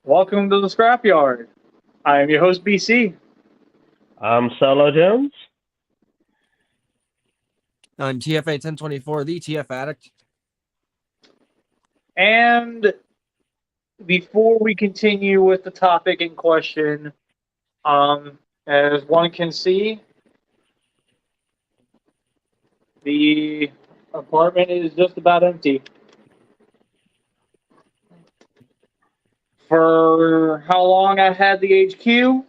Welcome to the Scrapyard. I am your host, BC. I'm Solo Jones. I'm TFA 1024, the TF Addict. And before we continue with the topic in question, as one can see, the apartment is just about empty. For how long I had the HQ,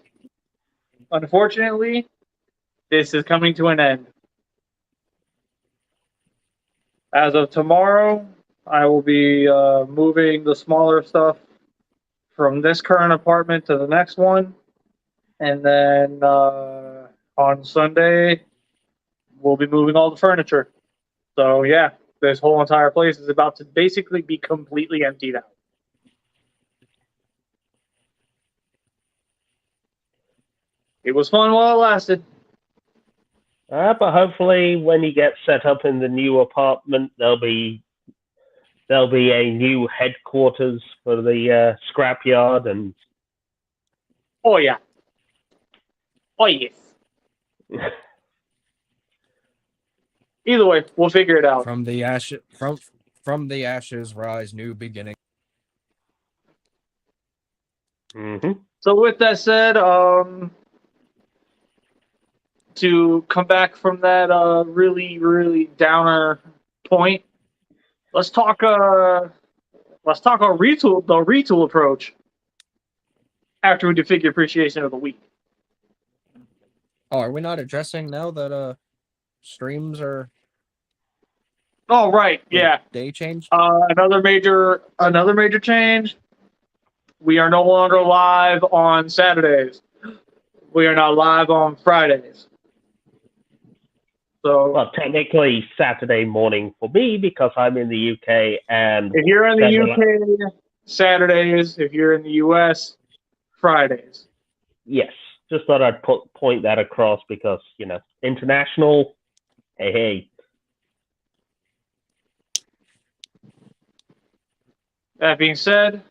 unfortunately, this is coming to an end. As of tomorrow, I will be moving the smaller stuff from this current apartment to the next one. And then on Sunday, we'll be moving all the furniture. So, yeah, this whole entire place is about to basically be completely emptied out. It was fun while it lasted. But hopefully, when you get set up in the new apartment, there'll be a new headquarters for the scrapyard, and Oh, yeah. Oh, yes. Either way, we'll figure it out. From the ashes rise new beginning. So with that said, to come back from that really downer point, let's talk our retool approach after we do figure appreciation of the week. Oh, are we not addressing now that streams are Oh right, yeah. day change? Another major change. We are no longer live on Saturdays. We are now live on Fridays. So, well, technically Saturday morning for me because I'm in the UK, and if you're in the UK, Saturdays. If you're in the US, Fridays. yes, just thought I'd point that across because international. Hey. That being said,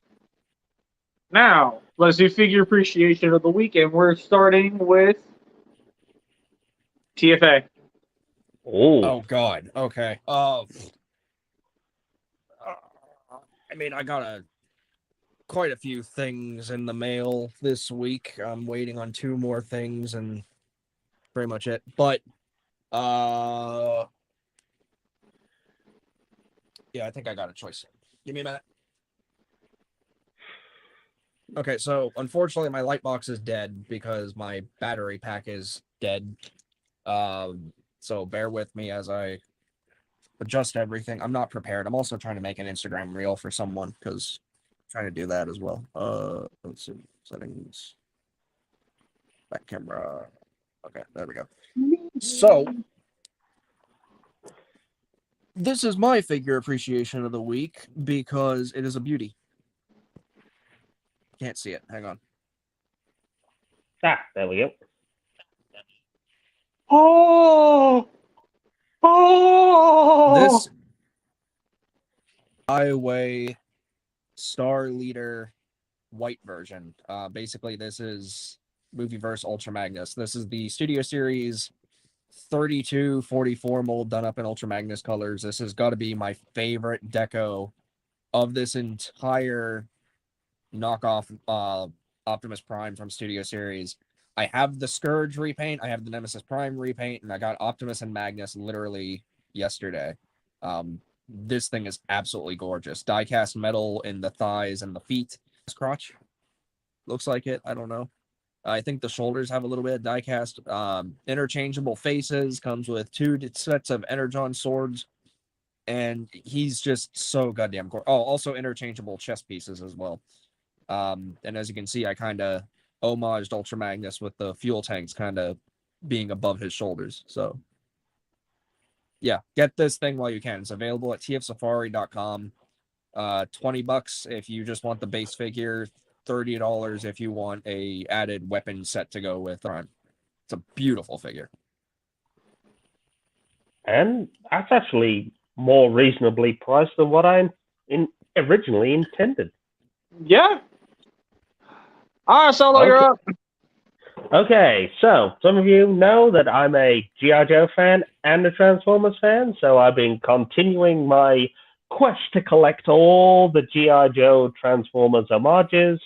now let's do figure appreciation of the week, and we're starting with TFA. Oh God. Okay. I mean, I got quite a few things in the mail this week. I'm waiting on 2 more things and pretty much it. But yeah, I think I got a choice. Give me a minute. Okay, so unfortunately my light box is dead because my battery pack is dead. So bear with me as I adjust everything. I'm not prepared. I'm also trying to make an Instagram reel for someone because I'm trying to do that as well. Let's see. Settings. Back camera. Okay, there we go. So this is my figure appreciation of the week because it is a beauty. Can't see it. Hang on. There we go. Oh! This Highway Star Leader white version. Basically, this is Movieverse Ultra Magnus. This is the Studio Series 3244 mold done up in Ultra Magnus colors. This has got to be my favorite deco of this entire knockoff Optimus Prime from Studio Series. I have the Scourge repaint, I have the Nemesis Prime repaint, and I got Optimus and Magnus literally yesterday. This thing is absolutely gorgeous. Die-cast metal in the thighs and the feet. Crotch looks like it. I don't know. I think the shoulders have a little bit of die-cast. Interchangeable faces, comes with 2 sets of Energon swords, and he's just so goddamn gorgeous. Oh, also interchangeable chest pieces as well. And as you can see, I kind of homaged Ultra Magnus with the fuel tanks kind of being above his shoulders. So yeah, get this thing while you can. It's available at tfsafari.com. $20 if you just want the base figure, $30 if you want a added weapon set to go with. It's a beautiful figure. And that's actually more reasonably priced than what I originally intended. Yeah. All right, Solo, you're up. Okay, so some of you know that I'm a G.I. Joe fan and a Transformers fan, so I've been continuing my quest to collect all the G.I. Joe Transformers homages.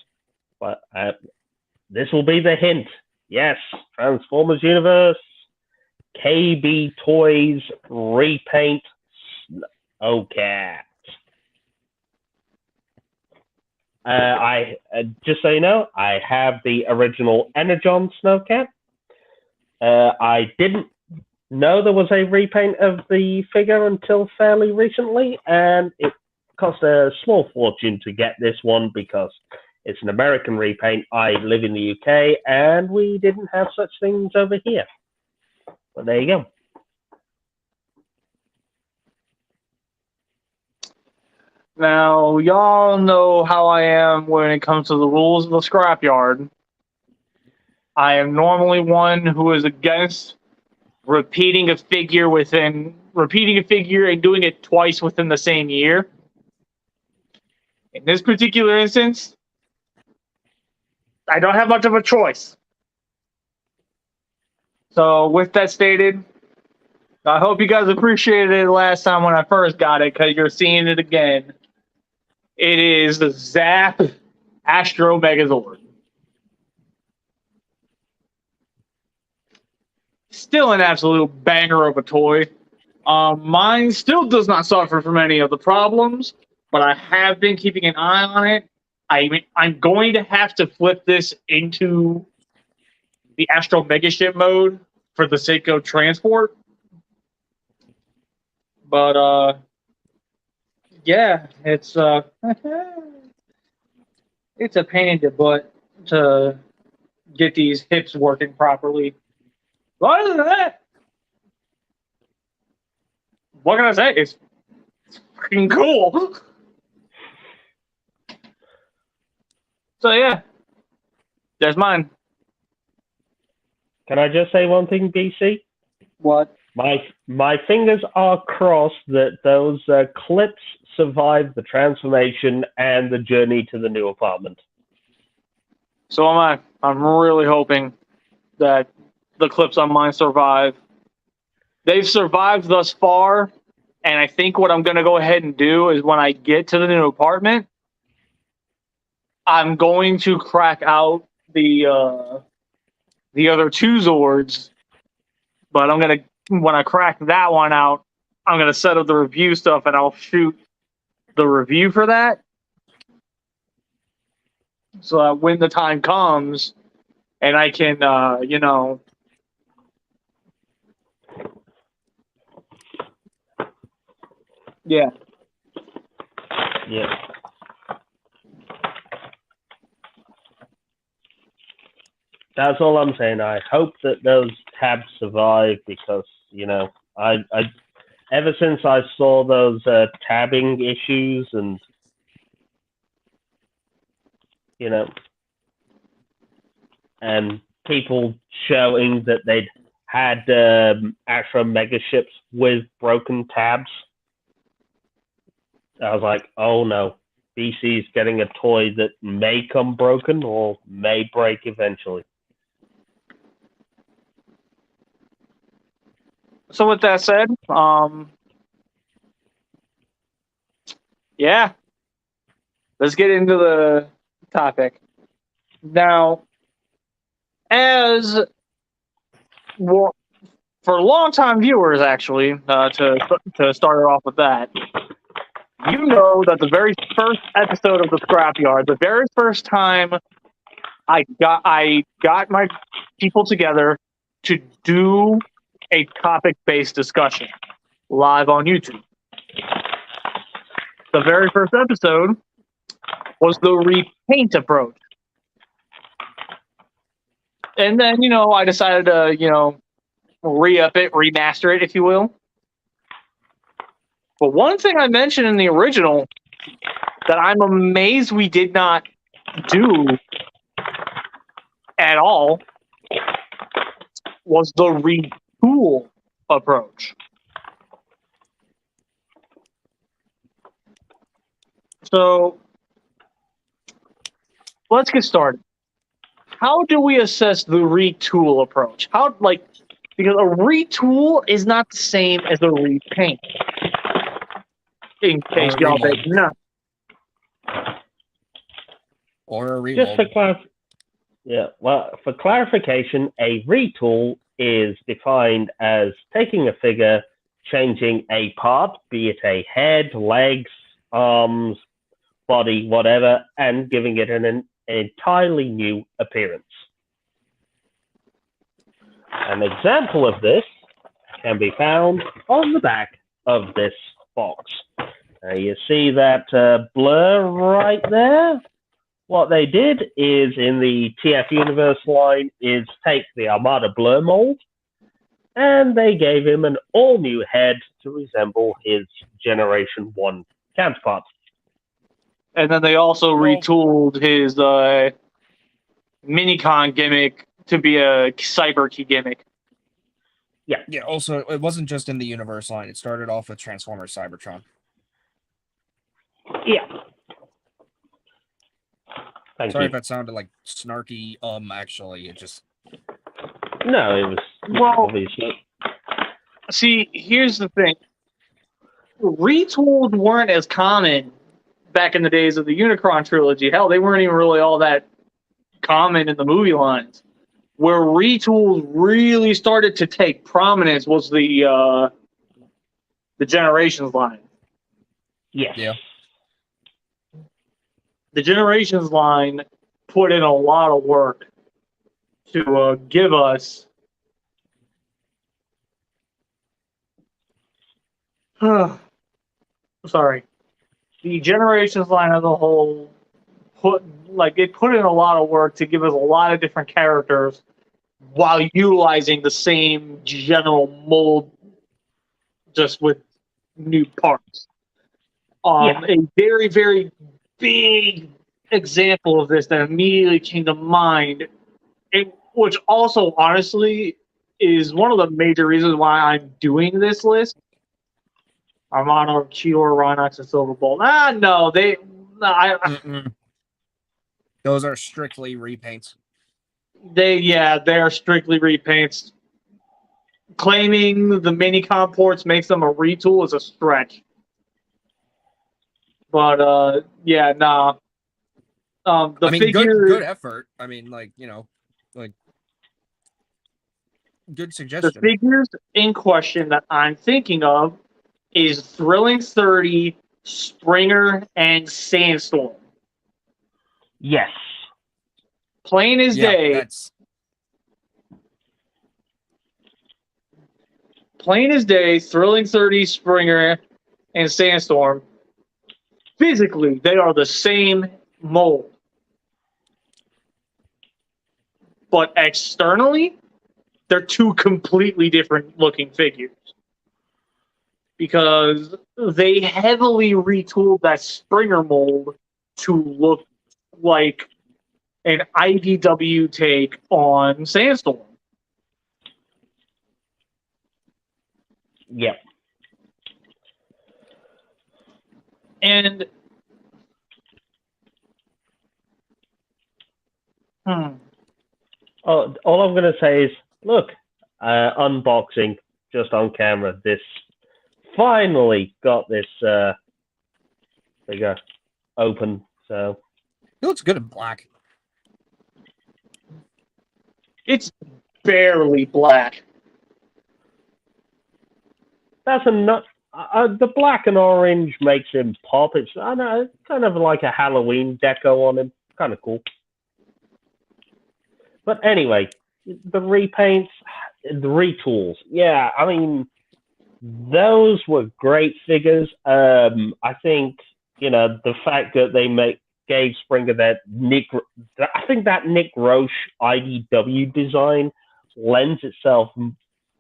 But this will be the hint. Yes, Transformers Universe, KB Toys, repaint, Snowcat. I just so you know, I have the original Energon Snowcat. I didn't know there was a repaint of the figure until fairly recently, and it cost a small fortune to get this one because it's an American repaint. I live in the UK, and we didn't have such things over here. But there you go. Now, y'all know how I am when it comes to the rules of the scrapyard. I am normally one who is against repeating a figure and doing it twice within the same year. In this particular instance, I don't have much of a choice. So, with that stated, I hope you guys appreciated it last time when I first got it, because you're seeing it again. It is the Zap Astro Megazord. Still an absolute banger of a toy. Mine still does not suffer from any of the problems, but I have been keeping an eye on it. I'm going to have to flip this into the Astro Megaship mode for the sake of transport. But yeah, it's it's a pain in the butt to get these hips working properly. But other than that, what can I say? It's freaking cool. So yeah, there's mine. Can I just say one thing, BC? What? My fingers are crossed that those clips survive the transformation and the journey to the new apartment. So am I. I'm really hoping that the clips on mine survive. They've survived thus far, and I think what I'm going to go ahead and do is when I get to the new apartment, I'm going to crack out the other two Zords, but when I crack that one out, I'm gonna set up the review stuff and I'll shoot the review for that. So that when the time comes and I can yeah. Yeah. That's all I'm saying. I hope that those tabs survive because, I ever since I saw those tabbing issues and, and people showing that they'd had Astro Mega ships with broken tabs, I was like, oh no, BC's getting a toy that may come broken or may break eventually. So with that said, yeah, let's get into the topic. Now, as well, for long-time viewers, actually, to start off with that, you know that the very first episode of the Scrapyard, the very first time I got my people together to do a topic-based discussion live on YouTube. The very first episode was the repaint approach. And then, I decided to, re-up it, remaster it, if you will. But one thing I mentioned in the original that I'm amazed we did not do at all was the retool approach. So let's get started. how do we assess the retool approach? How, like, because a retool is not the same as a repaint. In case Or a y'all remold. didn't know. Or a Just remold. for clarification, a retool is defined as taking a figure, changing a part, be it a head, legs, arms, body, whatever, and giving it an entirely new appearance. An example of this can be found on the back of this box. You see that blur right there? What they did is, in the TF Universe line, is take the Armada Blur mold, and they gave him an all-new head to resemble his Generation 1 counterpart. And then they also retooled his Minicon gimmick to be a Cyber Key gimmick. Yeah, also, it wasn't just in the Universe line. It started off with Transformers Cybertron. Yeah. Thank Sorry you. if that sounded like snarky, actually. It just... No, it was obviously. See, here's the thing. Retools weren't as common back in the days of the Unicron trilogy. Hell, they weren't even really all that common in the movie lines. Where retools really started to take prominence was the Generations line. Yes. Yeah. The Generations line put in a lot of work to give us sorry. The Generations line as a whole put in a lot of work to give us a lot of different characters while utilizing the same general mold, just with new parts. A very, very big example of this that immediately came to mind, which also honestly is one of the major reasons why I'm doing this list. Armada, Cheetor, Rhinox, and Silverbolt. Those are strictly repaints. They are strictly repaints. Claiming the Minicon ports makes them a retool is a stretch. But good effort. I mean, good suggestion. The figures in question that I'm thinking of is Thrilling 30, Springer, and Sandstorm. Yes. Plain as day. Plain as day, Thrilling 30, Springer, and Sandstorm. Physically, they are the same mold. But externally, they're two completely different looking figures. Because they heavily retooled that Springer mold to look like an IDW take on Sandstorm. Yep. And all I'm going to say is, look, unboxing just on camera. This finally got this figure open. So it looks good in black. It's barely black. That's enough. The black and orange makes him pop. It's kind of like a Halloween deco on him. Kind of cool. But anyway, the repaints, the retools. Yeah, I mean, those were great figures. I think, the fact that they gave Springer that Nick Roche IDW design lends itself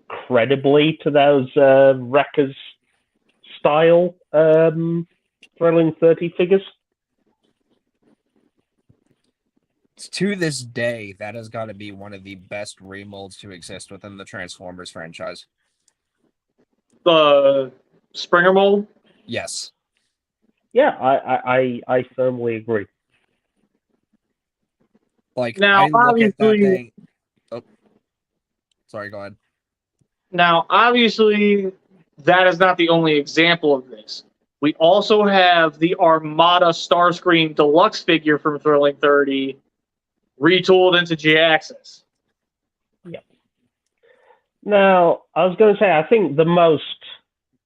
credibly to those Wreckers style Thrilling 30 figures. To this day, that has got to be one of the best remolds to exist within the Transformers franchise. The Springer mold? Yes. Yeah, I firmly agree. Like, Now, I look at that obviously, thing. Oh, sorry, go ahead. that is not the only example of this. We also have the Armada Starscream Deluxe figure from Thrilling 30, retooled into G-Axis. Now, I was going to say, I think the most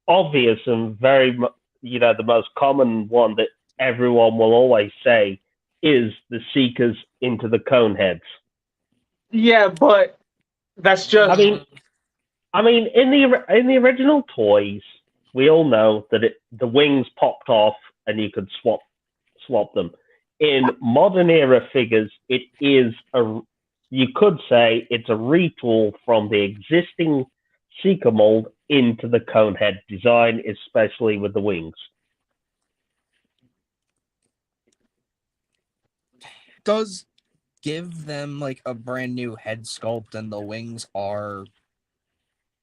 obvious and the most common one that everyone will always say is the Seekers into the Coneheads. Yeah, but that's just. I mean, in the original toys, we all know that the wings popped off and you could swap them. In modern era figures, you could say it's a retool from the existing Seeker mold into the Conehead design, especially with the wings. Does give them like a brand new head sculpt, and the wings are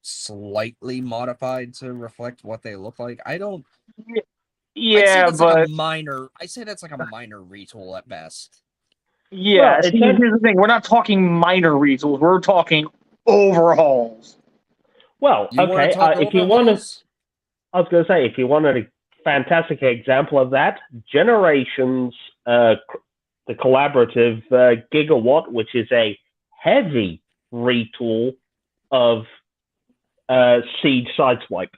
slightly modified to reflect what they look like. I don't. I'd say Yeah, that's but like a minor. I say that's like a minor retool at best. yeah. Well, See, here's the thing: we're not talking minor retools; we're talking overhauls. Well, You want okay. to talk If you want to, overhauls? I was going to say, if you wanted a fantastic example of that, Generations, the collaborative Gigawatt, which is a heavy retool of Siege Sideswipe,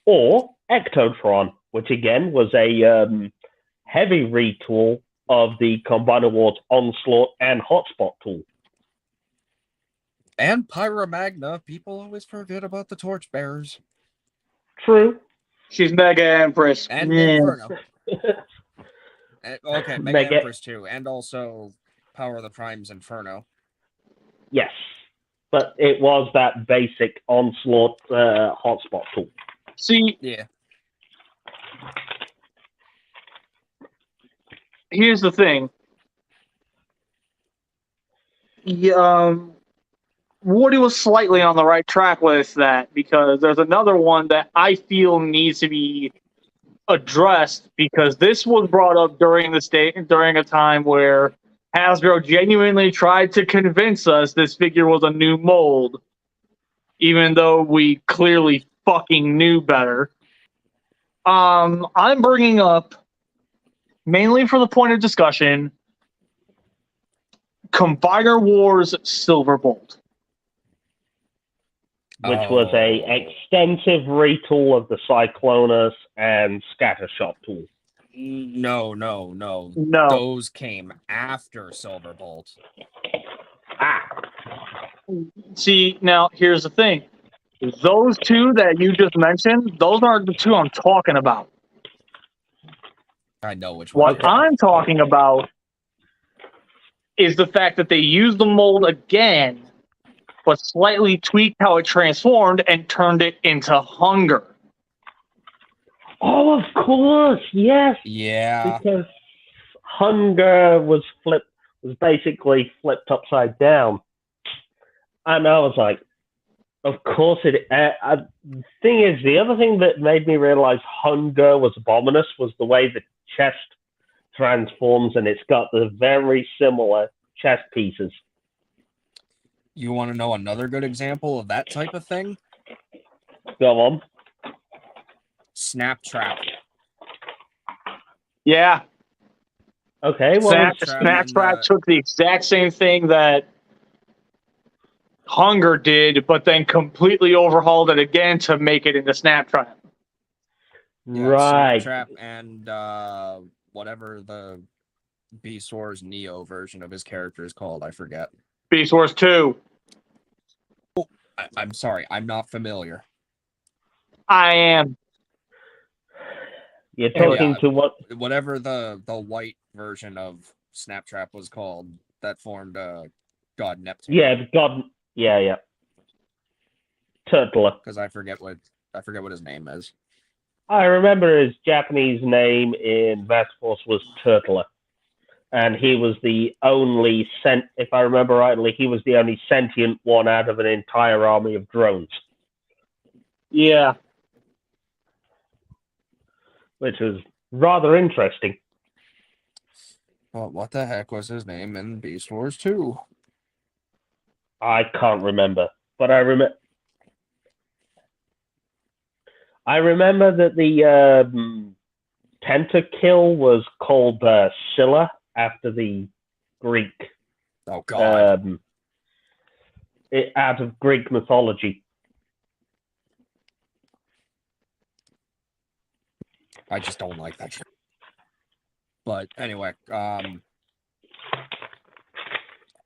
or Ectotron, which again was a heavy retool of the Combiner Wars Onslaught and Hotspot tool. And Pyromagna. People always forget about the Torchbearers. True. She's Mega Empress. And Yeah. Inferno. Okay, Mega Mega- Empress too. And also Power of the Primes Inferno. Yes. But it was that basic Onslaught Hotspot tool. See, Yeah. here's the thing. Woody was slightly on the right track with that, because there's another one that I feel needs to be addressed, because this was brought up during a time where Hasbro genuinely tried to convince us this figure was a new mold, even though we clearly fucking knew better. I'm bringing up, mainly for the point of discussion, Combiner Wars Silverbolt. Which was a extensive retool of the Cyclonus and Scattershot tool. No. No. Those came after Silverbolt. See, now here's the thing. Those two that you just mentioned, those aren't the two I'm talking about. I know which one. What I'm talking about is the fact that they used the mold again, but slightly tweaked how it transformed and turned it into Hunger. Oh, of course, yes. Yeah. Because Hunger was basically flipped upside down. And I was like, of course it. The thing is, the other thing that made me realize Hunger was Abominus was the way the chest transforms, and it's got the very similar chest pieces. You want to know another good example of that type of thing? Go on. Snap Trap. Yeah. Okay, well, Snaptrap took the exact same thing that Hunger did, but then completely overhauled it again to make it into Snaptrap. Yeah, right. Snaptrap and whatever the Beast Wars Neo version of his character is called, I forget. Beast Wars 2. I'm sorry, I'm not familiar. I am. You're talking to what? Whatever the white version of Snaptrap was called that formed God Neptune. Yeah, God. Yeah. Turtle. Because I forget what his name is. I remember his Japanese name in Vast Force was Turtle. And he was the only if I remember rightly, he was the only sentient one out of an entire army of drones. Yeah. Which was rather interesting. Well, what the heck was his name in Beast Wars 2? I can't remember, but I remember that the Tentakill was called Scylla after the Greek, Oh God, out of Greek mythology. I just don't like that shit. But anyway,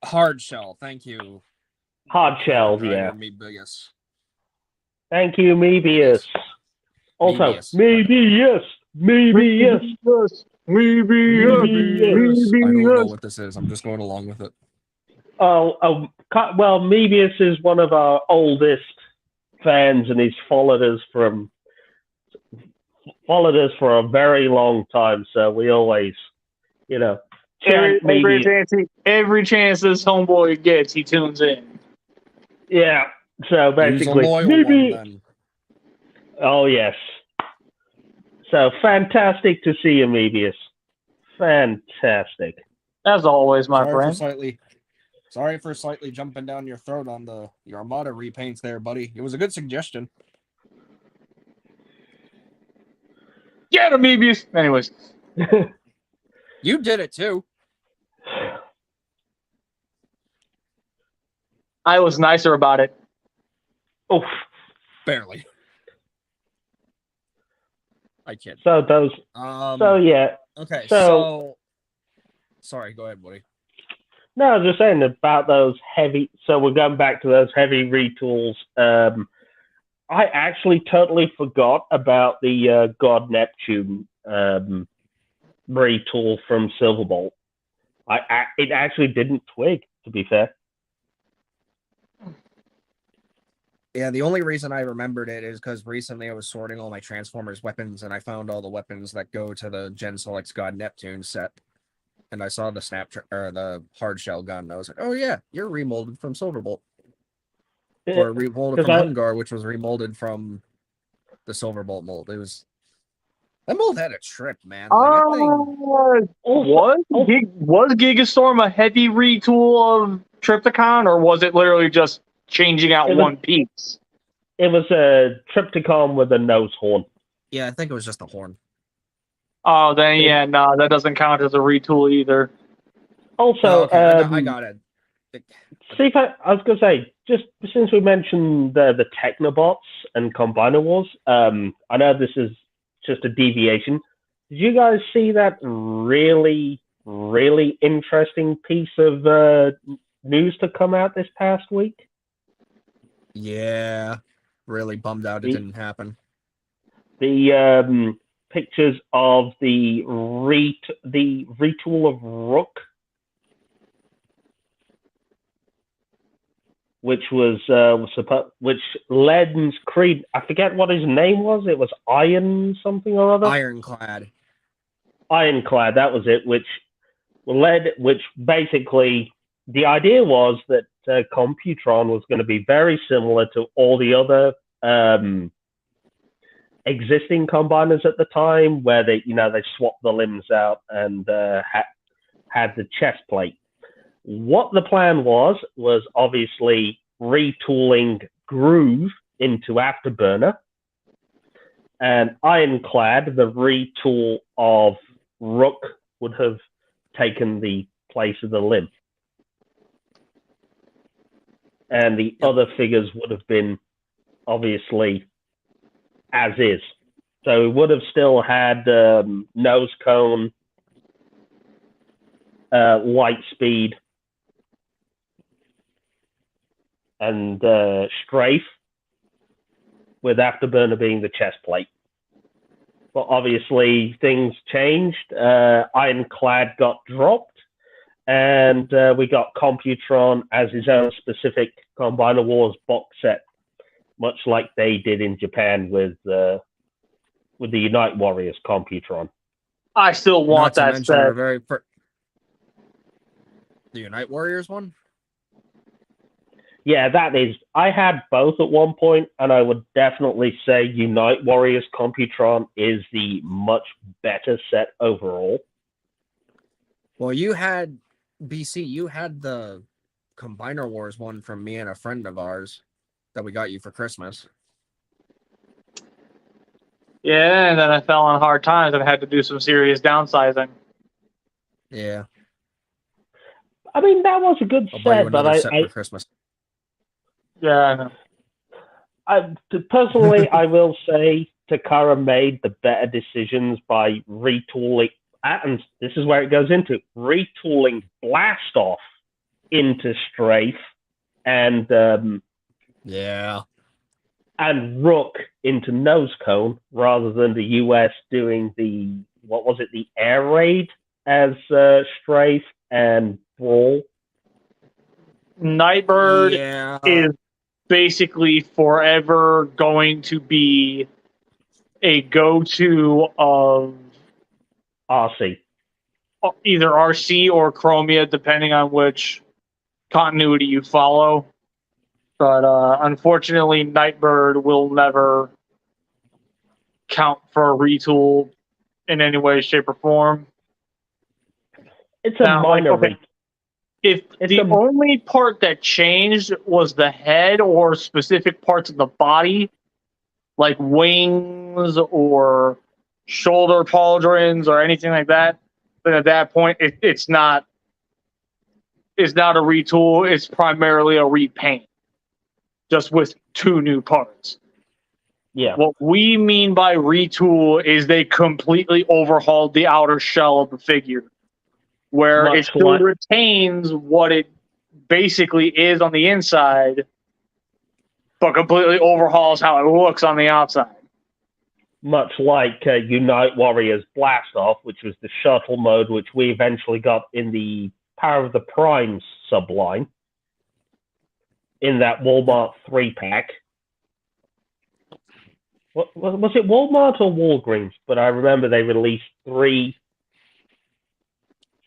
hard shell. Thank you. Hard shell, Driver yeah. Mebius. Thank you, Mebius. Also, maybe yes, maybe yes. Maybe yes. I don't know yes. what this is. I'm just going along with it. Well, Mebius is one of our oldest fans, and he's followed us for a very long time. So we always, every chance this homeboy gets, he tunes in. Yeah. So basically, He's a loyal one, then. Oh yes. So fantastic to see you, Mebius. Fantastic. As always, my friend. Sorry for slightly jumping down your throat on the Armada repaints there, buddy. It was a good suggestion. Get him, Mebius. Anyways. You did it too. I was nicer about it. Oh, barely. I kid. So those. So yeah. Okay. So. Sorry. Go ahead, buddy. No, I was just saying about those heavy. So we're going back to those heavy retools. I actually totally forgot about the God Neptune retool from Silverbolt. It actually didn't twig, to be fair. Yeah, the only reason I remembered it is because recently I was sorting all my Transformers weapons, and I found all the weapons that go to the Gen Selects God Neptune set. And I saw the the hard shell gun, and I was like, "Oh yeah, you're remolded from Silverbolt, or remolded from Hungar, which was remolded from the Silverbolt mold." It was that mold had a trip, man. Like, was Gigastorm a heavy retool of Trypticon, or was it literally just changing out one piece? It was a Trypticon with a nose horn. Yeah, I think it was just the horn. Oh, then yeah, no, that doesn't count as a retool either. Also, I got it. Steve, I was going to say, just since we mentioned the Technobots and Combiner Wars, I know this is just a deviation. Did you guys see that really, really interesting piece of news to come out this past week? Yeah, really bummed out it didn't happen. The pictures of the retool of Rook, which was which lends Creed. I forget what his name was. It was Iron something or other. Ironclad. Ironclad. That was it. Which basically the idea was that Computron was going to be very similar to all the other existing combiners at the time, where they swapped the limbs out and had the chest plate. What the plan was obviously retooling Groove into Afterburner, and Ironclad, the retool of Rook, would have taken the place of the limb. And the other figures would have been obviously as is. So it would have still had nose cone, light speed, and strafe, with Afterburner being the chest plate. But obviously things changed. Ironclad got dropped, and we got Computron as his own specific Combiner Wars box set, much like they did in Japan with the Unite Warriors Computron. I still want that set. The Unite Warriors one? Yeah, that is. I had both at one point, and I would definitely say Unite Warriors Computron is the much better set overall. Well, you had BC. You had the Combiner Wars one from me and a friend of ours that we got you for Christmas. Yeah, and then I fell on hard times and had to do some serious downsizing. Yeah, I mean, that was a good I'll buy you set, but another set for Christmas. Yeah, I know. Personally, I will say Takara made the better decisions by retooling, and this is where it goes into retooling Blast Off into Strafe and Yeah. and Rook into Nose Cone rather than the US doing the the Air Raid as Strafe and Brawl. Nightbird Yeah. is basically forever going to be a go-to of RC. either RC or Chromia, depending on which continuity you follow. But unfortunately, Nightbird will never count for a retool in any way, shape, or form. It's a minor retool. If the only part that changed was the head or specific parts of the body, like wings or shoulder pauldrons or anything like that, then at that point it's not a retool. It's primarily a repaint, just with 2 new parts. Yeah. What we mean by retool is they completely overhauled the outer shell of the figure, where it still retains what it basically is on the inside, but completely overhauls how it looks on the outside. Much like Unite Warriors Blast Off, which was the shuttle mode, which we eventually got in the Power of the Primes subline, in that Walmart 3-pack. Was it Walmart or Walgreens? But I remember they released three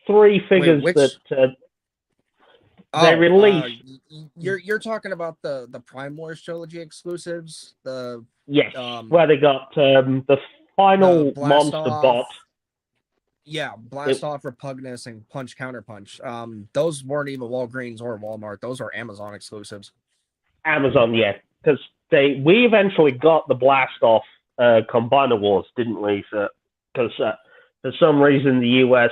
figures. Wait, that they released. You're talking about the Prime Wars trilogy exclusives. Yes, where they got the final monster bot. Yeah, Blast Off, Repugnus, and Punch Counterpunch. Those weren't even Walgreens or Walmart. Those are Amazon exclusives. Amazon, yeah, because we eventually got the Blast Off Combiner Wars, didn't we? Because for some reason the US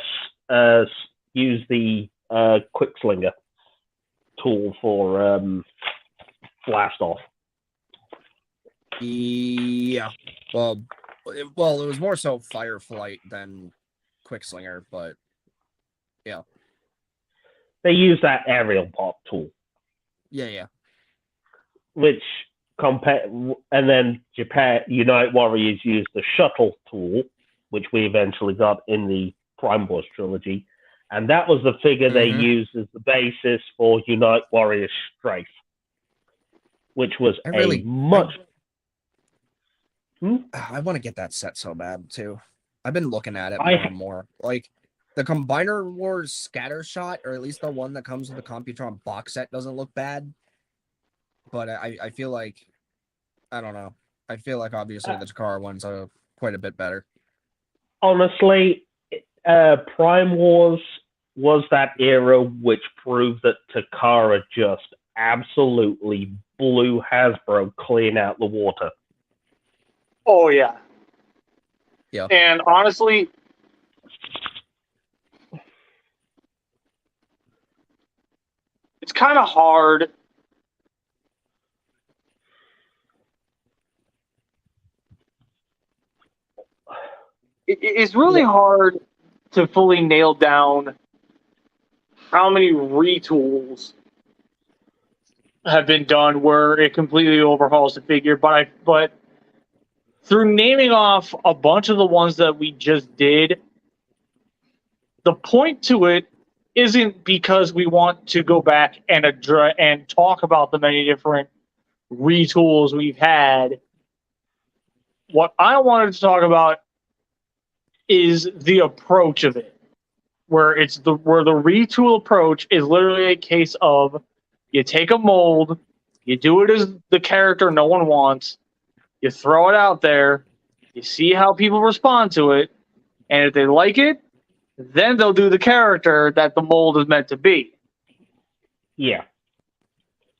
used the Quickslinger tool for Blast Off. Yeah, well, it was more so Fireflight than Quickslinger, but yeah, they use that aerial pop tool. Yeah. Which and then Japan Unite Warriors used the shuttle tool, which we eventually got in the Prime Wars trilogy, and that was the figure they used as the basis for Unite Warriors Strafe, which was I want to get that set so bad too. I've been looking at it more and more. Like the Combiner Wars scatter shot, or at least the one that comes with the Computron box set, doesn't look bad. But I feel like, I don't know. I feel like obviously the Takara one's quite a bit better. Honestly, Prime Wars was that era which proved that Takara just absolutely blew Hasbro clean out the water. Oh, yeah. Yeah. And honestly, it's kind of hard. It's really hard to fully nail down how many retools have been done where it completely overhauls the figure. But through naming off a bunch of the ones that we just did, the point to it isn't because we want to go back and address and talk about the many different retools we've had. What I wanted to talk about is the approach of it, where the retool approach is literally a case of you take a mold, you do it as the character no one wants, you throw it out there, you see how people respond to it, and if they like it, Then they'll do the character that the mold is meant to be. Yeah.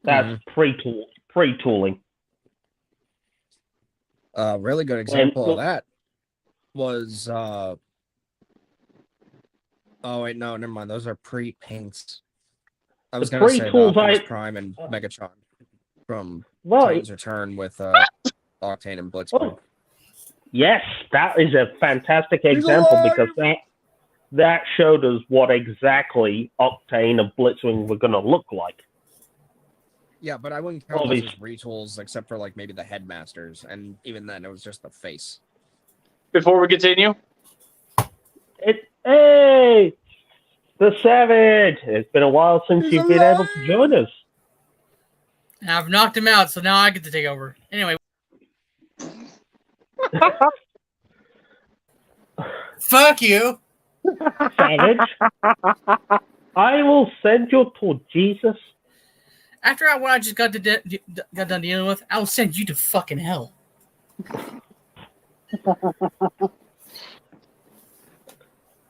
That's pre-tooling. A really good example of that was oh wait, no, never mind. Those are pre-paints. I was gonna say Optimus Prime and Megatron from Titan's Return with Octane and Blitzwing. Yes, that is a fantastic example because that showed us what exactly Octane and Blitzwing were going to look like. Yeah, but I wouldn't count those as retools except for like maybe the headmasters, and even then it was just the face. Before we continue, hey, the Savage! It's been a while since you've been able to join us. I've knocked him out, so now I get to take over. Anyway. Fuck you, Savage. I will send you to Jesus. After what I just got done dealing with, I will send you to fucking hell.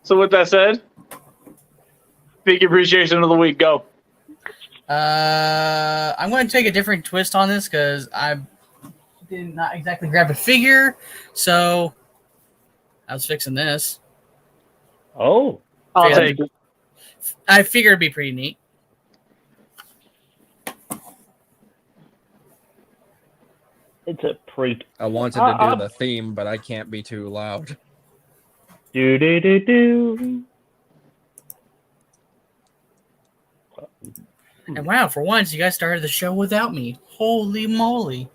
So with that said, big appreciation of the week. Go. I'm going to take a different twist on this because I did not exactly grab a figure, so I was fixing this. Oh, I'll take it. I figured it'd be pretty neat. It's a I wanted to do the theme, but I can't be too loud. Do do do do. And wow, for once, you guys started the show without me. Holy moly!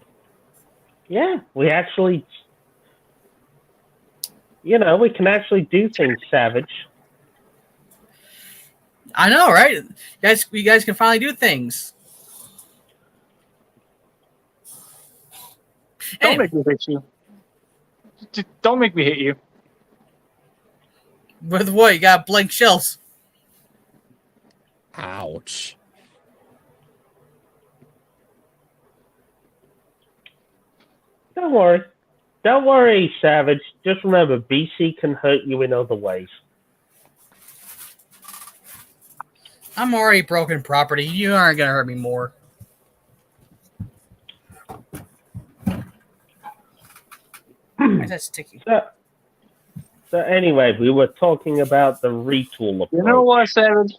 Yeah, we actually, we can actually do things, Savage. I know, right? You guys can finally do things. Don't make me hit you. Don't make me hit you. With what? You got blank shells. Ouch. Don't worry. Don't worry, Savage. Just remember, BC can hurt you in other ways. I'm already broken property. You aren't going to hurt me more. That's sticky. So anyway, we were talking about the retool approach. You know what, Savage?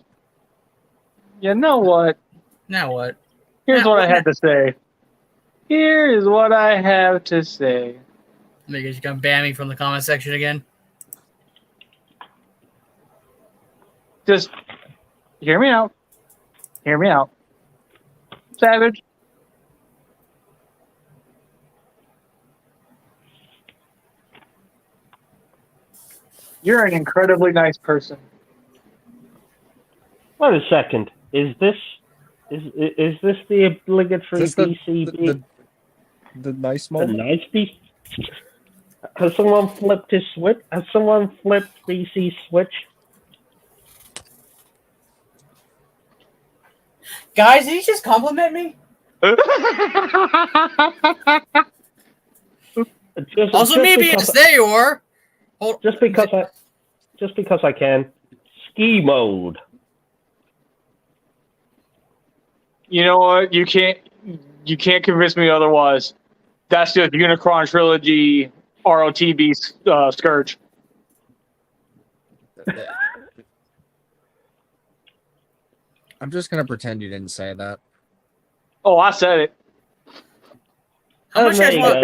You know what? Now what? Here's what I had to say. Here is what I have to say. Maybe you're going to ban me from the comment section again. Just hear me out. Hear me out. Savage. You're an incredibly nice person. Wait a second. Is this the obligatory BCB? The nice The moment? nice BC? Has someone flipped his switch? Has someone flipped BC switch? Guys, did you just compliment me? Also, maybe it's there you are. Just because I can. Ski mode. You know what? You can't convince me otherwise. That's just Unicron Trilogy ROTB Scourge. I'm just gonna pretend you didn't say that. Oh, I said it. How much there you go.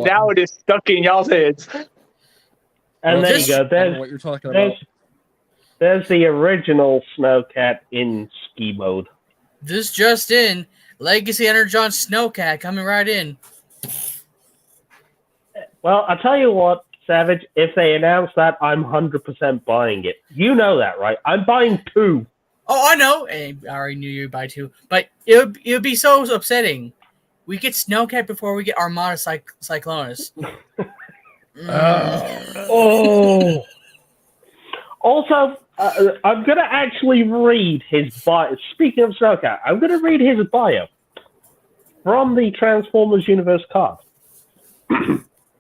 Now it is stuck in y'all's heads. And there you go. I don't know what you're talking about. There's the original Snowcat in ski mode. This just in. Legacy Energon Snowcat coming right in. Well, I'll tell you what, Savage, if they announce that, I'm 100% buying it. You know that, right? I'm buying 2. Oh, I know. I already knew you'd buy 2. But it would be so upsetting. We get Snowcat before we get Armada Cyclonus. Oh. Also, I'm going to actually read his bio. Speaking of Snowcat, I'm going to read his bio from the Transformers Universe card.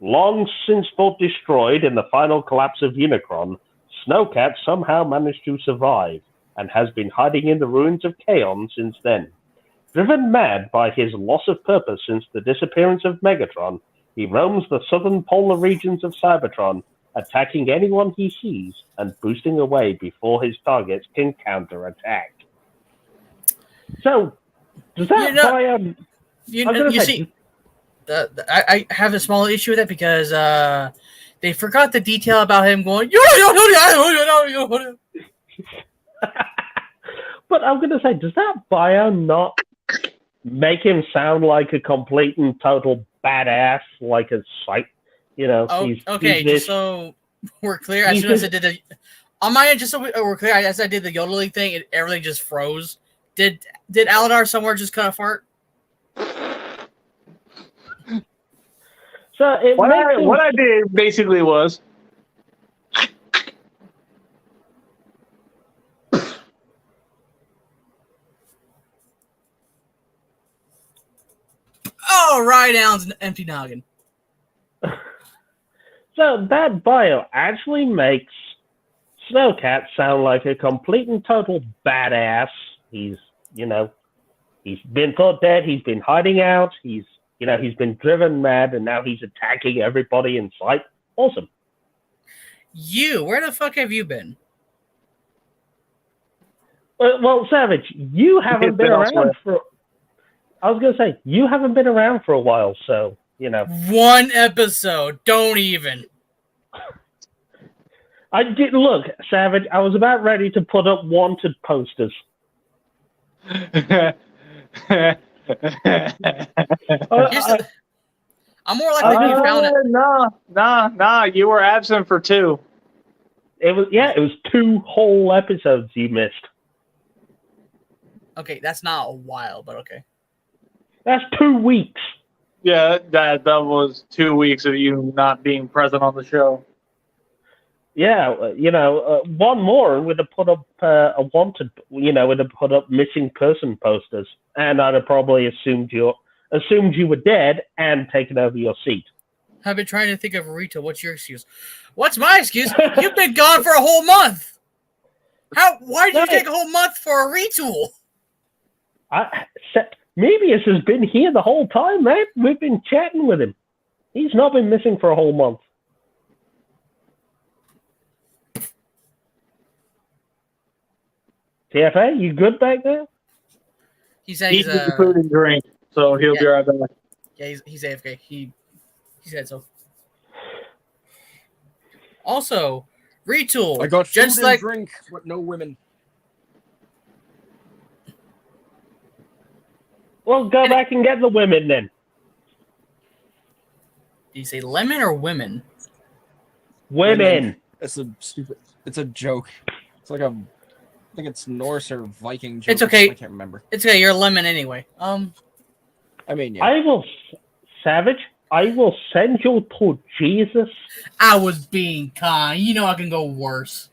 Long since thought destroyed in the final collapse of Unicron, Snowcat somehow managed to survive and has been hiding in the ruins of Kaon since then. Driven mad by his loss of purpose since the disappearance of Megatron, he roams the southern polar regions of Cybertron, attacking anyone he sees and boosting away before his targets can counterattack. So, does that buy a... I have a small issue with it because they forgot the detail about him going. But I'm going to say, does that bio not make him sound like a complete and total badass, like a sight? You know. Just so we're clear, as soon as I did the on my end, just so we're clear, as I did the yodeling thing, everything just froze. Did Aladar somewhere just kind of fart? So what I did basically was. Oh, right, Alan's an empty noggin. So that bio actually makes Snowcat sound like a complete and total badass. He's been thought dead. He's been hiding out. He's been driven mad, and now he's attacking everybody in sight. Awesome. Where the fuck have you been? Well, Savage, you haven't been around for... I was going to say, you haven't been around for a while, so, you know. One episode. Don't even. Look, Savage, I was about ready to put up wanted posters. I'm more likely you found it. Nah. You were absent for 2. It was 2 whole episodes you missed. Okay, that's not a while, but okay. That's 2 weeks. Yeah, that was 2 weeks of you not being present on the show. Yeah, one more would have put up a wanted, would have put up missing person posters, and I'd have probably assumed you were dead and taken over your seat. I've been trying to think of Rita. What's your excuse? What's my excuse? You've been gone for a whole month. Why did you take a whole month for a retool? Mebius has been here the whole time, man. We've been chatting with him. He's not been missing for a whole month. TFA, you good back there? He said he's eating food and drink, so he'll be right back. Yeah, he's AFK. He said so. Also, Retool. I got food just and drink, but no women. Well, go back and get the women then. Did you say lemon or women? Women. It's a stupid. It's a joke. It's like I think it's Norse or Viking joke. It's okay. I can't remember. It's okay. You're a lemon anyway. I mean, yeah. I will send you to Jesus. I was being kind. You know I can go worse.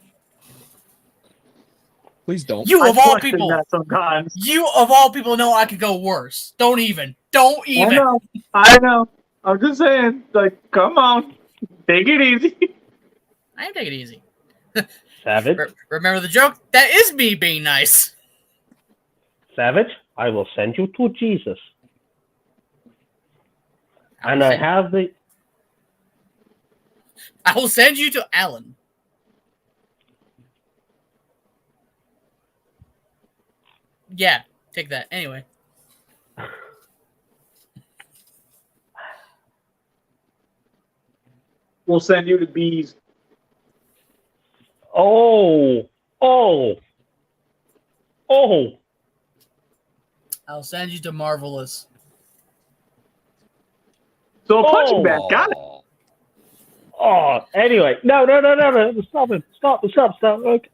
Please don't. You of all people. That sometimes. You of all people know I could go worse. Don't even. I know. I'm just saying. Like, come on, take it easy. I am taking it easy. Savage. Remember the joke? That is me being nice. Savage, I will send you to Jesus. I will send you to Alan. Yeah, take that. Anyway. We'll send you to bees. Oh. I'll send you to Marvelous. So a punching bag, got it. Oh, anyway. No. Stop it. Stop. Okay.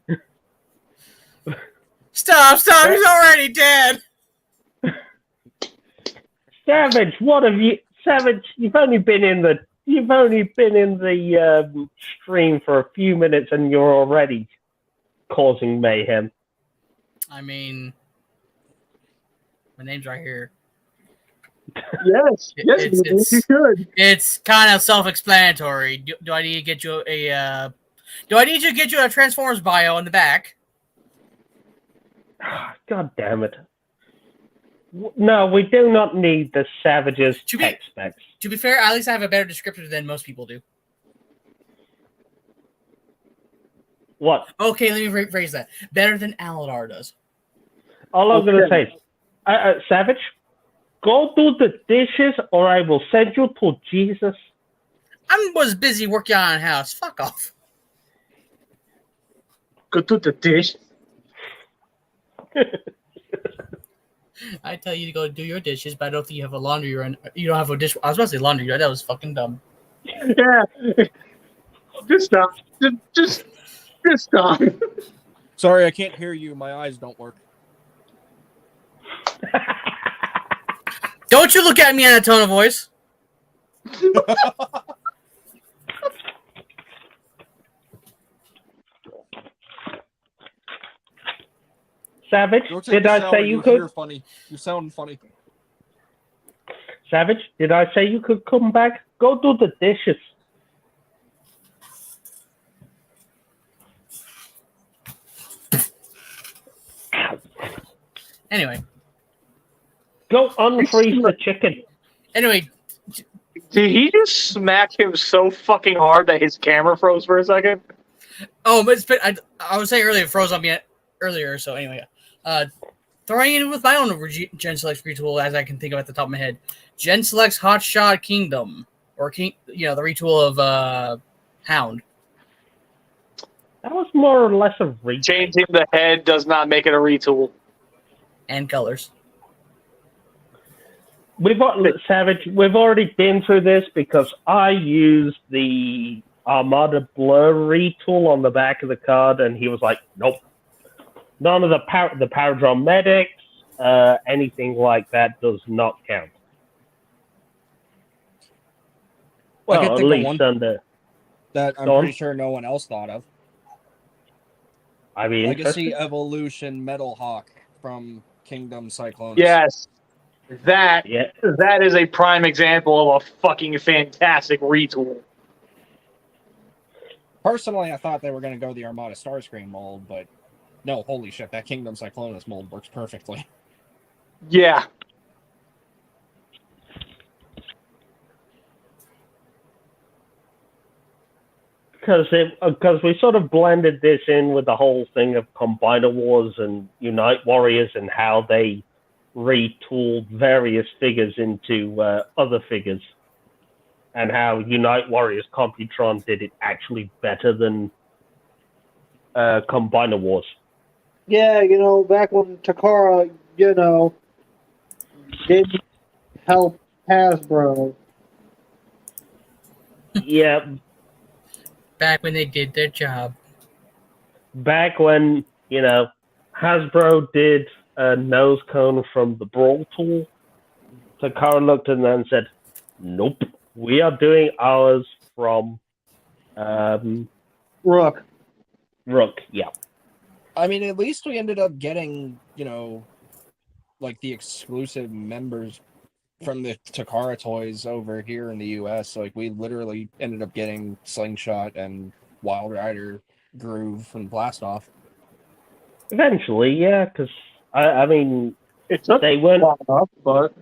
Stop. He's already dead. Savage, what have you... Savage, you've only been in the stream for a few minutes and you're already causing mayhem. I mean, my name's right here. Yes, you should. It's kind of self-explanatory. Do I need to get you a Do I need to get you a Transformers bio in the back? God damn it. No, we do not need the Savage's tech specs. To be fair, at least I have a better descriptor than most people do. What? Okay, let me rephrase that. Better than Aladar does. All I'm going to say is, Savage, go do the dishes or I will send you to Jesus. I was busy working on a house. Fuck off. Go do the dish. I tell you to go do your dishes, but I don't think you have a laundry run. You don't have a dish. I was about to say laundry run. That was fucking dumb. Yeah. Just stop. Just stop. Sorry, I can't hear you. My eyes don't work. Don't you look at me in a tone of voice. Savage, did I say you could? You're funny. You sound funny. Savage, did I say you could come back? Go do the dishes. Anyway. Go unfreeze the chicken. Anyway. Did he just smack him so fucking hard that his camera froze for a second? Oh, but it's been, I was saying earlier, it froze on me earlier, so anyway. Throwing in with my own Gen Select's retool as I can think of at the top of my head. Gen Select's Hotshot Kingdom. Or the retool of Hound. That was more or less a retool. Changing the head does not make it a retool. And colors. Savage, we've already been through this because I used the Armada Blur retool on the back of the card, and he was like, nope. None of the Paradron Medics, anything like that does not count. Well, at least under... That I'm pretty sure no one else thought of. I mean, Legacy Evolution Metal Hawk from Kingdom Cyclone. Yes. That is a prime example of a fucking fantastic retool. Personally, I thought they were going to go the Armada Starscream mold, but no, holy shit, that Kingdom Cyclonus mold works perfectly. Yeah. Because we sort of blended this in with the whole thing of Combiner Wars and Unite Warriors and how they retooled various figures into other figures, and how Unite Warriors Computron did it actually better than Combiner Wars. Yeah, back when Takara, didn't help Hasbro. Yeah. Back when they did their job. Back when, Hasbro did a nose cone from the Brawl tool, Takara looked at them and said, nope, we are doing ours from Rook, yeah. I mean, at least we ended up getting, like the exclusive members from the Takara toys over here in the US. Like, we literally ended up getting Slingshot and Wild Rider Groove from Blastoff. Eventually, yeah, because, I mean, they weren't up, but...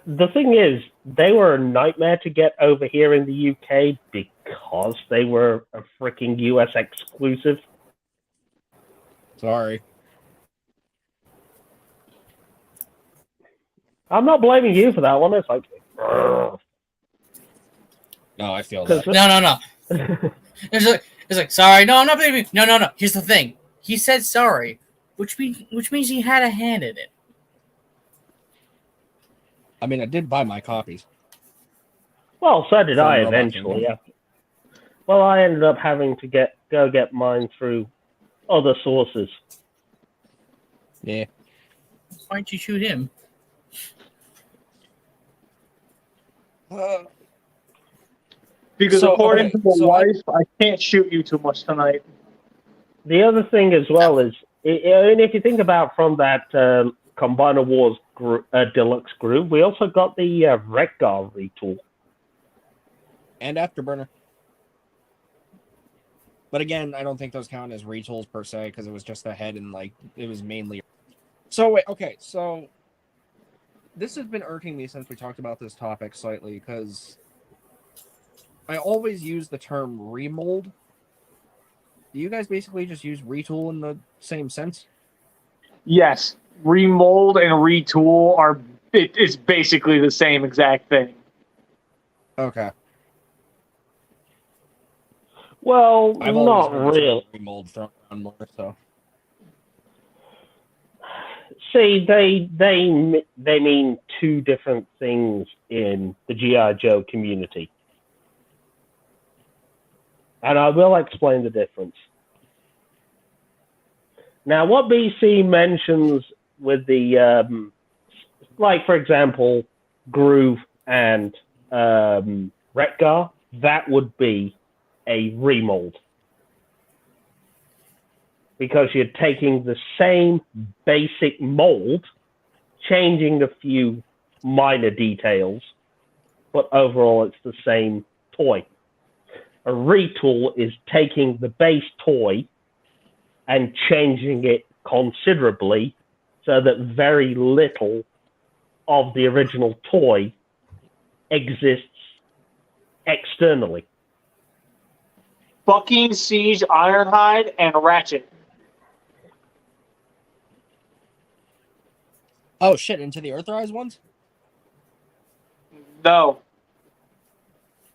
the thing is, they were a nightmare to get over here in the UK because they were a freaking US exclusive. Sorry. I'm not blaming you for that one. It's like, no, I feel that. No. It's like, sorry. No, I'm not blaming you. No. Here's the thing. He said sorry, which means he had a hand in it. I mean, I did buy my copies. Well, so did I eventually. Yeah. Well, I ended up having to go get mine through other sources. Yeah. Why'd you shoot him? Because according to my wife, I can't shoot you too much tonight. The other thing as well is, if you think about from that Combiner Wars Deluxe group, we also got the Rekgar retool. And Afterburner. But again, I don't think those count as retools per se because it was just the head and like it was mainly. So wait, okay, so this has been irking me since we talked about this topic slightly because I always use the term remold. Do you guys basically just use retool in the same sense? Yes, remold and retool are it's basically the same exact thing. Okay. Well, I've always not heard the term really. remold thrown around more, so. See, they mean two different things in the GI Joe community, and I will explain the difference. Now, what BC mentions with the like, for example, Groove and Retgar, that would be a remold. Because you're taking the same basic mold, changing a few minor details, but overall it's the same toy. A retool is taking the base toy and changing it considerably so that very little of the original toy exists externally. Fucking Siege, Ironhide, and Ratchet. Oh shit! Into the Earthrise ones? No.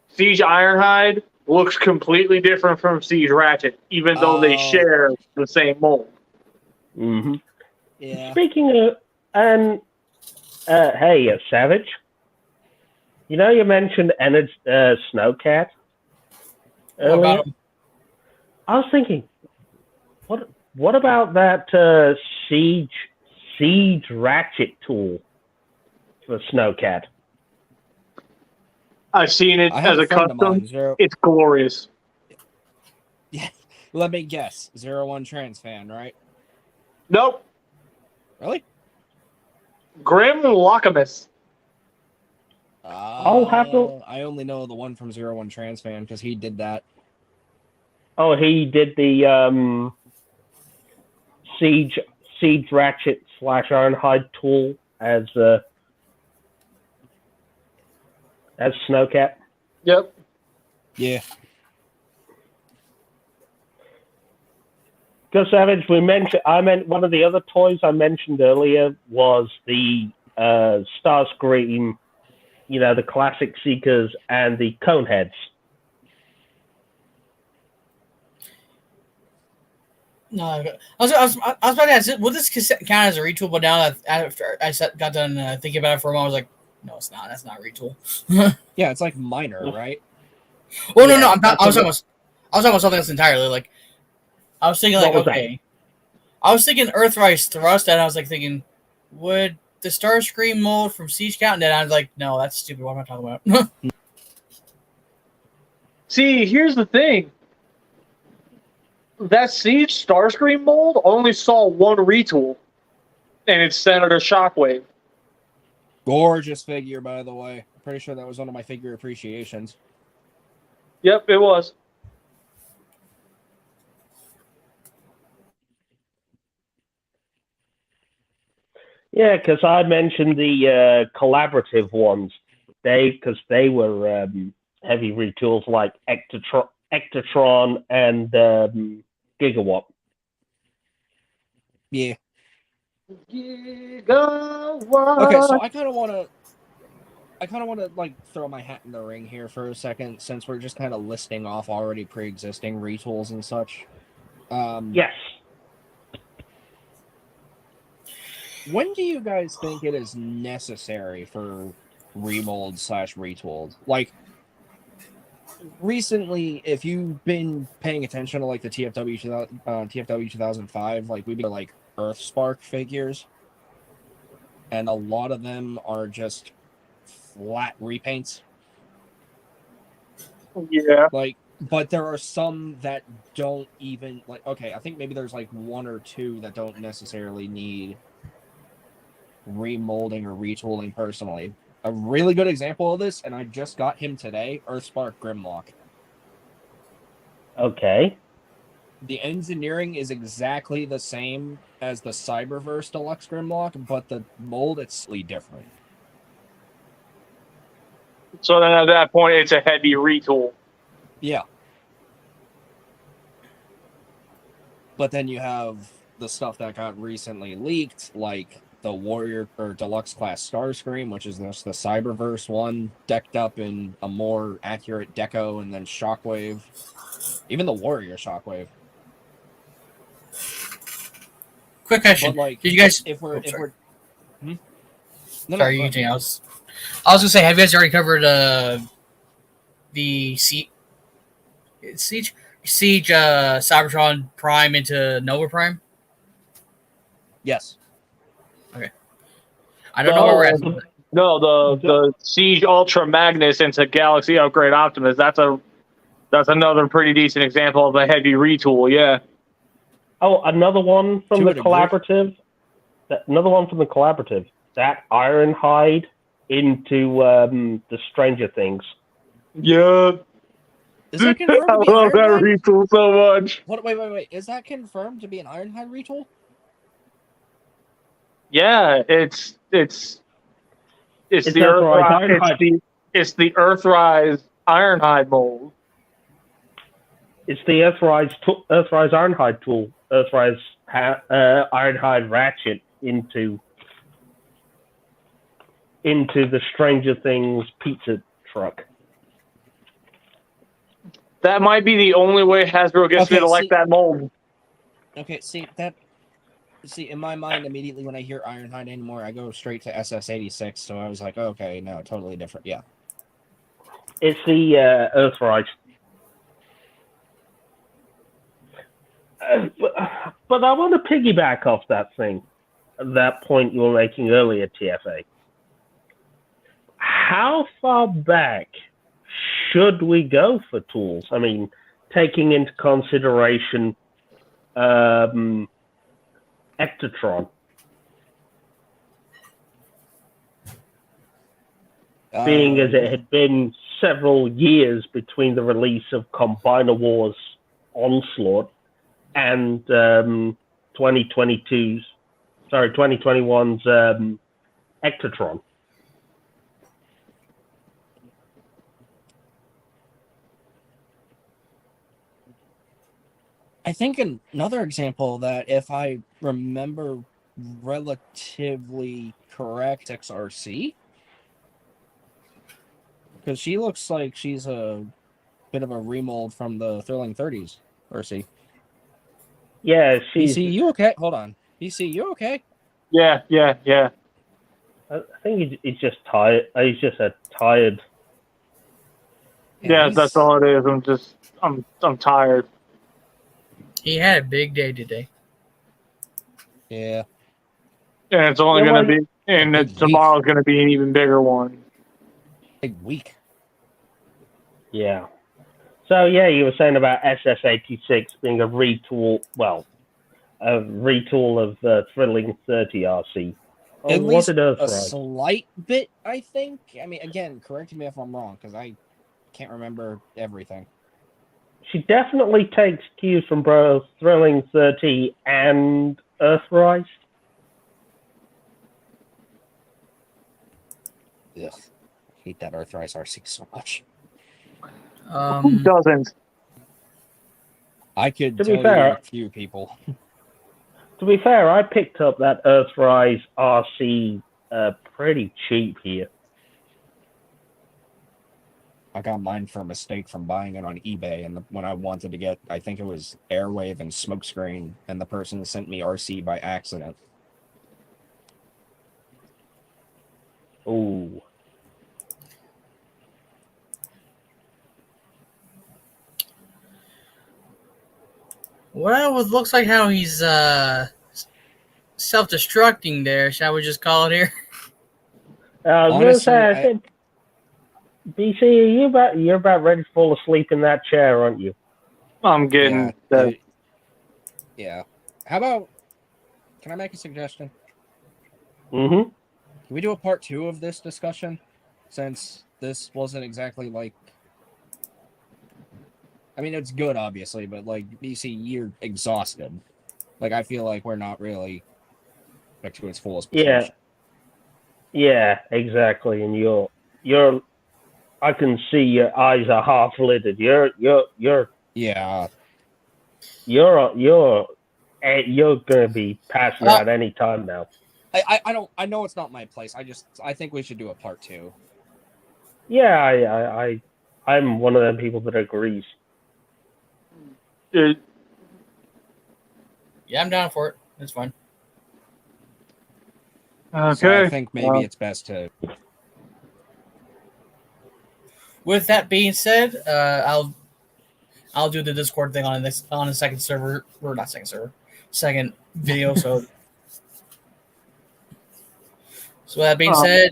Siege Ironhide looks completely different from Siege Ratchet, even though they share the same mold. Mm-hmm. Yeah. Speaking of, hey, Savage, you know you mentioned Snowcat earlier. About him? I was thinking, what about that Siege Ratchet tool for Snowcat? I've seen it I have as a friend of mine, custom. It's glorious. Yeah. Let me guess. 01 trans fan, right? Nope. Really? Grim Lockamus. I'll have to. I only know the one from 01 trans fan because he did that. Oh, he did the Siege Ratchet / Ironhide tool as Snowcat. Yep. Yeah. Because Savage, I meant one of the other toys I mentioned earlier was the Starscream, the classic Seekers and the Coneheads. No, I was about to ask, will this count as a retool? But now that after I got done thinking about it for a moment, I was like, no, it's not. That's not a retool. Yeah, it's like minor, right? Oh Yeah, no, I was talking about something else entirely. Like I was thinking, like, okay, I was thinking Earthrise Thrust, and I was like thinking, would the Starscream mold from Siege count? And then I was like, no, that's stupid. What am I talking about? See, here's the thing. That Siege Starscream mold only saw one retool, and it's Senator Shockwave. Gorgeous figure, by the way. I'm pretty sure that was one of my figure appreciations. Yep, it was. Yeah, because I mentioned the collaborative ones. Because they were heavy retools like Ectotron and Gigawatt. Yeah. Gigawatt. Okay, so I kind of want to like throw my hat in the ring here for a second, since we're just kind of listing off already pre-existing retools and such. Yes. When do you guys think it is necessary for remold / retooled? Like, recently, if you've been paying attention to like the TFW 2005, like we've been like Earthspark figures, and a lot of them are just flat repaints. Yeah. Like, but there are some that don't even like. Okay, I think maybe there's like one or two that don't necessarily need remolding or retooling personally. A really good example of this, and I just got him today, Earthspark Grimlock. Okay. The engineering is exactly the same as the Cyberverse Deluxe Grimlock, but the mold is slightly different. So then at that point, it's a heavy retool. Yeah. But then you have the stuff that got recently leaked, like the Warrior or Deluxe Class Starscream, which is just the Cyberverse one, decked up in a more accurate deco, and then Shockwave. Even the Warrior Shockwave. Quick question: But like, Did you guys? if we're Oh, sorry. Hmm? No, Sorry, go you ahead. continue. I was gonna say, have you guys already covered the Siege Cybertron Prime into Nova Prime? Yes. I don't know where we're at. No, the Siege Ultra Magnus into Galaxy Upgrade Optimus. That's another pretty decent example of a heavy retool. Yeah. Oh, another one from To the a degree. collaborative. Another one from the collaborative. That Ironhide into the Stranger Things. Yeah. Is that confirmed I to be love that Ironhide? retool so much. What? Wait. Is that confirmed to be an Ironhide retool? Yeah, it's It's the Earthrise Ironhide. it's the Earthrise Ironhide mold. It's the Earthrise Ironhide tool. Earthrise Ironhide ratchet into the Stranger Things pizza truck. That might be the only way Hasbro gets me to like that mold. Okay, see, in my mind, immediately when I hear Ironhide anymore, I go straight to SS86, so I was like, oh, okay, no, totally different, yeah. It's the Earthrise. But I want to piggyback off that point you were making earlier, TFA. How far back should we go for tools? I mean, taking into consideration Ectotron. Being as it had been several years between the release of Combiner Wars Onslaught and 2021's Ectotron. I think another example that, if I remember relatively correct, XRC, because she looks like she's a bit of a remold from the Thrilling 30s, RC. Yeah, she's. BC, you okay? Hold on. BC, you okay? Yeah. I think he's just tired. He's just a tired. Yeah, that's all it is. I'm tired. He had a big day today. Yeah. And it's only going to be, and tomorrow's going to be an even bigger one. Big week. Yeah. So yeah, you were saying about SS86 being a retool. Well, a retool of Thrilling 30 RC. At least a slight bit, I think. I mean, again, correct me if I'm wrong, because I can't remember everything. She definitely takes cues from both Thrilling 30 and Earthrise. Ugh, I hate that Earthrise RC so much. Who doesn't? I could tell you a few people. To be fair, I picked up that Earthrise RC pretty cheap here. I got mine for a mistake from buying it on eBay, and when I wanted to get, I think it was Airwave and Smokescreen, and the person sent me RC by accident. Ooh. Well, it looks like how he's self-destructing there. Shall we just call it here? Honestly, BC, you're about ready to fall asleep in that chair, aren't you? I'm getting yeah. How about, can I make a suggestion? Mm-hmm. Can we do a part 2 of this discussion? Since this wasn't exactly like I mean, it's good, obviously, but like BC, you're exhausted. Like, I feel like we're not really back to its fullest Yeah, potential. yeah, exactly. And you're. I can see your eyes are half lidded. Yeah, You're gonna be passing Uh, out any time now. I don't. I know it's not my place. I think we should do a part 2. Yeah, I'm one of them people that agrees. It, yeah, I'm down for it. It's fine. okay. So I think maybe it's best to. With that being said, I'll do the Discord thing on a second server, or not second server, second video. So with that being said,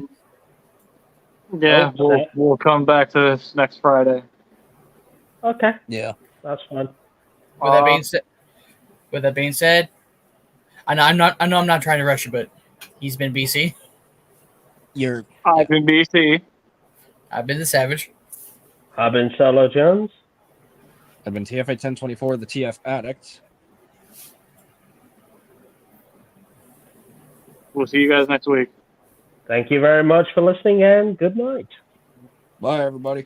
Yeah, Oh, we'll come back to this next Friday. okay, Yeah. that's fine. with that being said, with that being said, I know I'm not trying to rush you, but he's been BC. You're. I've been BC. I've been the Savage. I've been Solo Jones. I've been TFA 1024, the TF addict. We'll see you guys next week. Thank you very much for listening, and good night. Bye, everybody.